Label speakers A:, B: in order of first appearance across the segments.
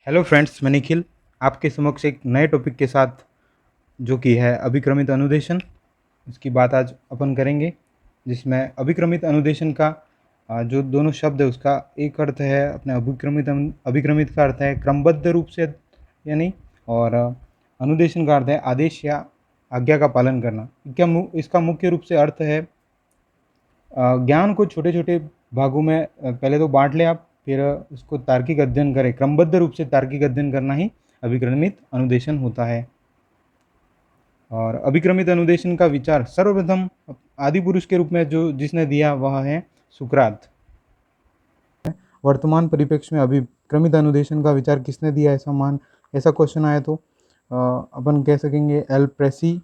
A: Hello friends, मैं निखिल आपके समक्ष एक नए टॉपिक के साथ जो कि है अभिक्रमित अनुदेशन। इसकी बात आज अपन करेंगे, जिसमें अभिक्रमित अनुदेशन का जो दोनों शब्द है उसका एक अर्थ है अपने अभिक्रमित का अर्थ है क्रमबद्ध रूप से यानी, और अनुदेशन का अर्थ है आदेश या आज्ञा का पालन करना। इसका मुख्य रूप से अर्थ है ज्ञान को छोटे छोटे भागों में पहले तो बांट ले आप, फिर उसको तार्किक अध्ययन करें। क्रमबद्ध रूप से तार्किक अध्ययन करना ही अभिक्रमित अनुदेशन होता है। और अभिक्रमित अनुदेशन का विचार सर्वप्रथम आदि पुरुष के रूप में जो जिसने दिया वह है सुकरात। वर्तमान परिप्रेक्ष्य में अभिक्रमित अनुदेशन का विचार किसने दिया, ऐसा क्वेश्चन आया तो अपन कह सकेंगे एल प्रेसी।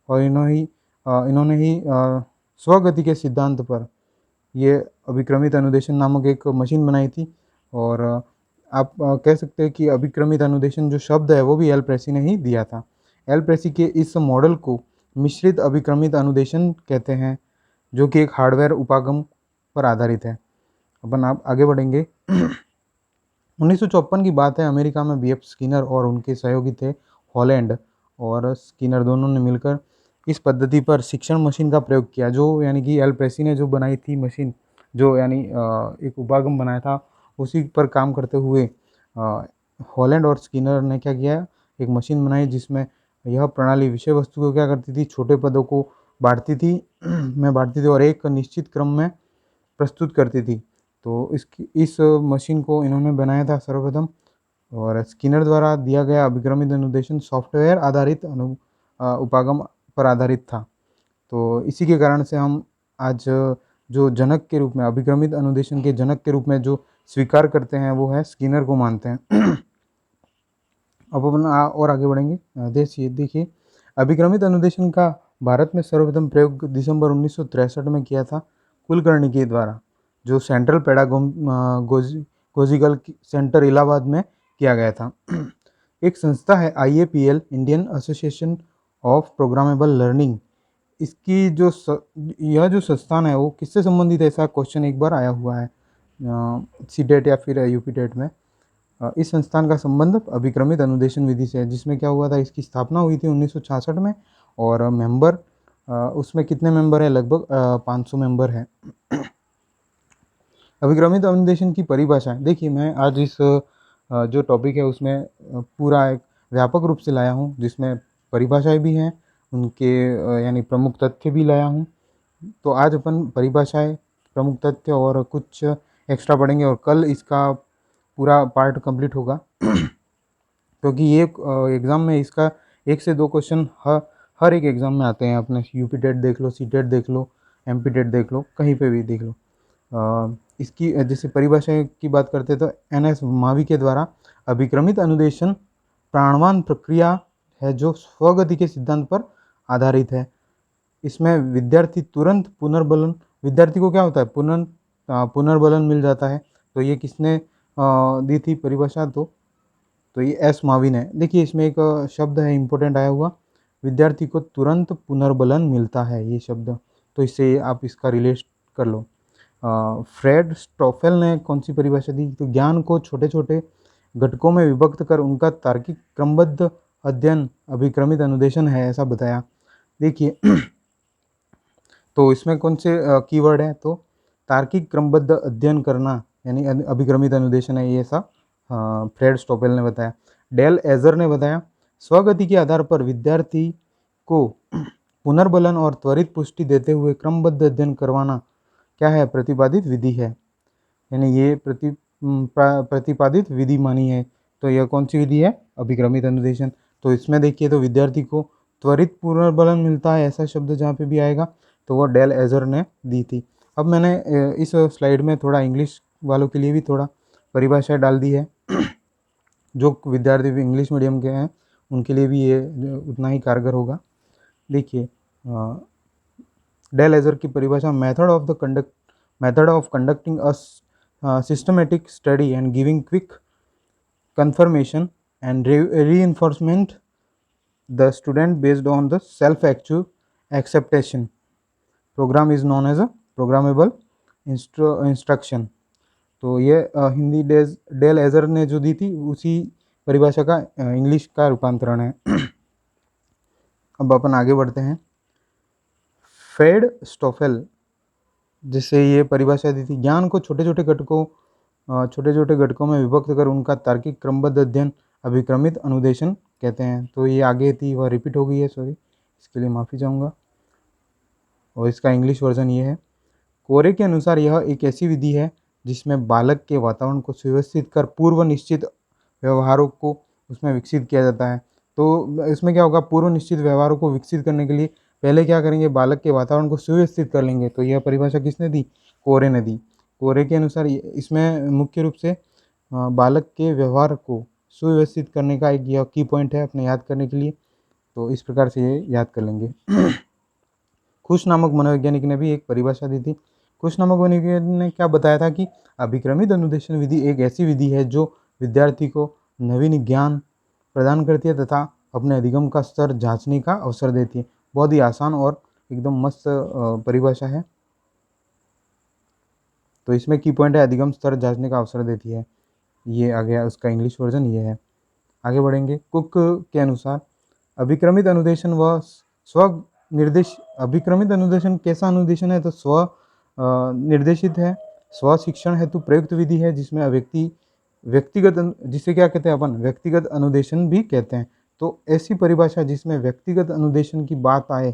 A: और इन्होंने ही स्वगति के सिद्धांत पर ये अभिक्रमित अनुदेशन नामक एक मशीन बनाई थी। और आप कह सकते हैं कि अभिक्रमित अनुदेशन जो शब्द है वो भी एल प्रेसी ने ही दिया था। एल प्रेसी के इस मॉडल को मिश्रित अभिक्रमित अनुदेशन कहते हैं, जो कि एक हार्डवेयर उपागम पर आधारित है। अपन आप आगे बढ़ेंगे। 1954 की बात है, अमेरिका में बीएफ स्किनर और उनके सहयोगी थे हॉलैंड और स्किनर, दोनों ने मिलकर इस पद्धति पर शिक्षण मशीन का प्रयोग किया, जो यानी कि एल प्रेसी ने जो बनाई थी मशीन, जो यानी एक उपागम बनाया था, उसी पर काम करते हुए हॉलैंड और स्किनर ने क्या किया, एक मशीन बनाई जिसमें यह प्रणाली विषय वस्तु को क्या करती थी, छोटे पदों को बांटती थी और एक निश्चित क्रम में प्रस्तुत करती थी। तो इस मशीन को इन्होंने बनाया था सर्वप्रथम। और स्किनर द्वारा दिया गया अभिक्रमित अनुदेशन सॉफ्टवेयर आधारित उपागम पर आधारित था। तो इसी के कारण से हम आज जो जनक के रूप में, अभिक्रमित अनुदेशन के जनक के रूप में जो स्वीकार करते हैं वो है स्किनर को मानते हैं। अब अपन और आगे बढ़ेंगे। देखिए, अभिक्रमित अनुदेशन का भारत में सर्वप्रथम प्रयोग दिसंबर 1963 में किया था कुलकर्णी के द्वारा, जो सेंट्रल पेडागोजिकल सेंटर इलाहाबाद में किया गया था। एक संस्था है IAPL, Indian association of programmable learning. इसकी यह जो संस्थान है वो किससे संबंधित है, ऐसा क्वेश्चन एक बार आया हुआ है सीटेट या फिर यूपीटेट में। इस संस्थान का संबंध अभिक्रमित अनुदेशन विधि से है, जिसमें क्या हुआ था, इसकी स्थापना हुई थी 1966 में। और मेंबर उसमें कितने मेंबर है, लगभग 500 मेंबर है। अभिक्रमित अनुदेशन की परिभाषा देखिए, मैं आज इस जो टॉपिक है उसमें पूरा एक व्यापक रूप से लाया हूँ, जिसमें परिभाषाएं भी हैं, उनके यानी प्रमुख तथ्य भी लाया हूँ। तो आज अपन परिभाषाएं, प्रमुख तथ्य और कुछ एक्स्ट्रा पढ़ेंगे, और कल इसका पूरा पार्ट कंप्लीट होगा। क्योंकि ये एग्ज़ाम में इसका 1 से 2 क्वेश्चन हर एक एग्ज़ाम में आते हैं। अपने यूपीटेट देख लो, सीटेट देख लो, एमपीटेट देख लो, कहीं पे भी देख लो। इसकी जैसे परिभाषा की बात करते हैं तो NS मावी के द्वारा अभिक्रमित अनुदेशन प्राणवान प्रक्रिया है जो स्वगति के सिद्धांत पर आधारित है। इसमें विद्यार्थी तुरंत पुनर्बलन, विद्यार्थी को क्या होता है, पुनर्बलन मिल जाता है। तो ये किसने दी थी परिभाषा, तो ये S मावी ने। देखिए, इसमें एक शब्द है इम्पोर्टेंट आया हुआ, विद्यार्थी को तुरंत पुनर्बलन मिलता है, ये शब्द। तो इससे आप इसका रिलेट कर लो। फ्रेड स्टॉफेल ने कौन सी परिभाषा दी, तो ज्ञान को छोटे छोटे घटकों में विभक्त कर उनका तार्किक क्रमबद्ध अध्ययन अभिक्रमित अनुदेशन है, ऐसा बताया। देखिए तो इसमें कौन से कीवर्ड है, तो तार्किक क्रमबद्ध अध्ययन करना यानी अभिक्रमित अनुदेशन है, ये ऐसा फ्रेड स्टॉफेल ने बताया। डेल एजर ने बताया, स्वगति के आधार पर विद्यार्थी को पुनर्बलन और त्वरित पुष्टि देते हुए क्रमबद्ध अध्ययन करवाना क्या है, प्रतिपादित विधि है। यानी ये प्रतिपादित विधि मानी है। तो यह कौन सी विधि है, अभिक्रमित अनुदेशन। तो इसमें देखिए, तो विद्यार्थी को त्वरित पुनर्बलन मिलता है, ऐसा शब्द जहाँ पे भी आएगा तो वो डेल एजर ने दी थी। अब मैंने इस स्लाइड में थोड़ा इंग्लिश वालों के लिए भी थोड़ा परिभाषाएं डाल दी है। जो विद्यार्थी भी इंग्लिश मीडियम के हैं उनके लिए भी ये उतना ही कारगर होगा। देखिए, डेल एजर की परिभाषा, method of conducting a systematic study and giving quick confirmation and reinforcement the student based on the self acceptation program is known as a programmable instruction। तो ये हिंदी डेल एजर ने जो दी थी उसी परिभाषा का इंग्लिश का रूपांतरण है। अब अपन आगे बढ़ते हैं। फ्रेड स्टोफेल जिससे ये परिभाषा दी थी, ज्ञान को छोटे छोटे घटकों में विभक्त कर उनका तार्किक क्रमबद्ध अध्ययन अभिक्रमित अनुदेशन कहते हैं। तो ये आगे थी वह रिपीट हो गई है, सॉरी, इसके लिए माफ़ी चाहूँगा। और इसका इंग्लिश वर्जन ये है। कोरे के अनुसार यह एक ऐसी विधि है जिसमें बालक के वातावरण को सुव्यवस्थित कर पूर्व निश्चित व्यवहारों को उसमें विकसित किया जाता है। तो इसमें क्या होगा, पूर्व निश्चित व्यवहारों को विकसित करने के लिए पहले क्या करेंगे, बालक के वातावरण को सुव्यवस्थित कर लेंगे। तो यह परिभाषा किसने दी, कोरे ने दी। कोरे के अनुसार इसमें मुख्य रूप से बालक के व्यवहार को सुव्यवस्थित करने का एक यह की पॉइंट है अपने याद करने के लिए। तो इस प्रकार से ये याद कर लेंगे। खुश नामक मनोवैज्ञानिक ने भी एक परिभाषा दी थी। खुश नामक मनोवैज्ञानिक ने क्या बताया था कि अभिक्रमित अनुदेशन विधि एक ऐसी विधि है जो विद्यार्थी को नवीन ज्ञान प्रदान करती है तथा अपने अधिगम का स्तर जांचने का अवसर देती है। बहुत ही आसान और एकदम मस्त परिभाषा है। तो इसमें की पॉइंट है अधिगम स्तर जांचने का अवसर देती है। ये आ गया, उसका इंग्लिश वर्जन ये है। आगे बढ़ेंगे। कुक के अनुसार अभिक्रमित अनुदेशन व स्व निर्देश, अभिक्रमित अनुदेशन कैसा अनुदेशन है, तो स्व निर्देशित है, स्व शिक्षण हेतु प्रयुक्त विधि है जिसमें व्यक्तिगत जिसे क्या कहते हैं अपन, व्यक्तिगत अनुदेशन भी कहते हैं। तो ऐसी परिभाषा जिसमें व्यक्तिगत अनुदेशन की बात आए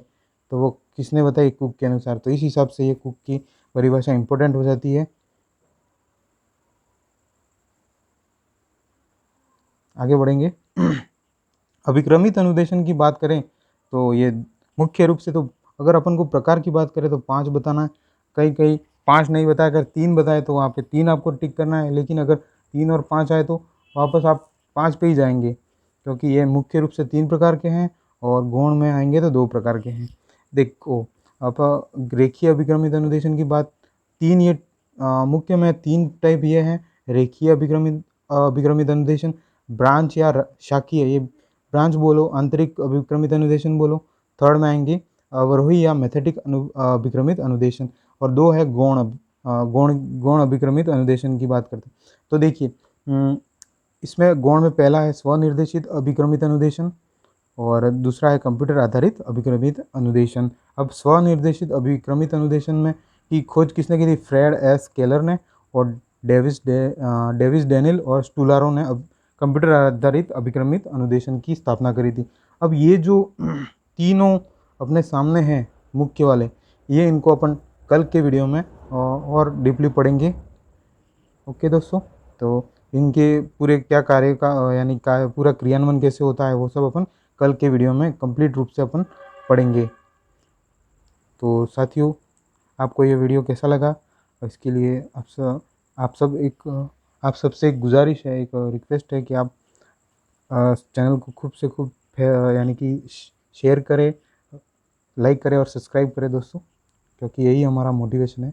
A: तो वो किसने बताई, कुक के अनुसार। तो इस हिसाब से ये कुक की परिभाषा इंपॉर्टेंट हो जाती है। आगे बढ़ेंगे। अभिक्रमित अनुदेशन की बात करें तो ये मुख्य रूप से, तो अगर अपन को प्रकार की बात करें तो 5 बताना है। कई 5 नहीं बताया, अगर 3 बताए तो वहाँ पे 3 आपको टिक करना है। लेकिन अगर 3 और 5 आए तो वापस आप 5 पे ही जाएंगे, क्योंकि ये मुख्य रूप से 3 प्रकार के हैं और गौण में आएंगे तो 2 प्रकार के हैं। देखो आप रेखीय अभिक्रमित अनुदेशन की बात, 3 ये मुख्य में 3 टाइप ये हैं। रेखीय अभिक्रमित अनुदेशन, ब्रांच या शाखीय, ये ब्रांच बोलो, आंतरिक अभिक्रमित अनुदेशन बोलो। थर्ड में आएंगे अवरोही या मैथेटिक अभिक्रमित अनुदेशन, और 2 है गौण अभिक्रमित अनुदेशन की बात करते हैं। तो देखिए इसमें गौण में पहला है स्वनिर्देशित अभिक्रमित अनुदेशन और दूसरा है कंप्यूटर आधारित अभिक्रमित अनुदेशन। अब स्वनिर्देशित अभिक्रमित अनुदेशन में की खोज किसने की थी, फ्रेड एस केलर ने और डेविस डेनियल और स्टूलारो ने कंप्यूटर आधारित अभिक्रमित अनुदेशन की स्थापना करी थी। अब ये जो तीनों अपने सामने हैं मुख्य वाले, ये इनको अपन कल के वीडियो में और डीपली पढ़ेंगे। ओके दोस्तों, तो इनके पूरे क्या कार्य का यानी पूरा क्रियान्वयन कैसे होता है वो सब अपन कल के वीडियो में कंप्लीट रूप से अपन पढ़ेंगे। तो साथियों, आपको ये वीडियो कैसा लगा, इसके लिए आप सबसे एक गुजारिश है, एक रिक्वेस्ट है कि आप चैनल को खूब से खूब यानी कि शेयर करें, लाइक करें और सब्सक्राइब करें दोस्तों, क्योंकि यही हमारा मोटिवेशन है।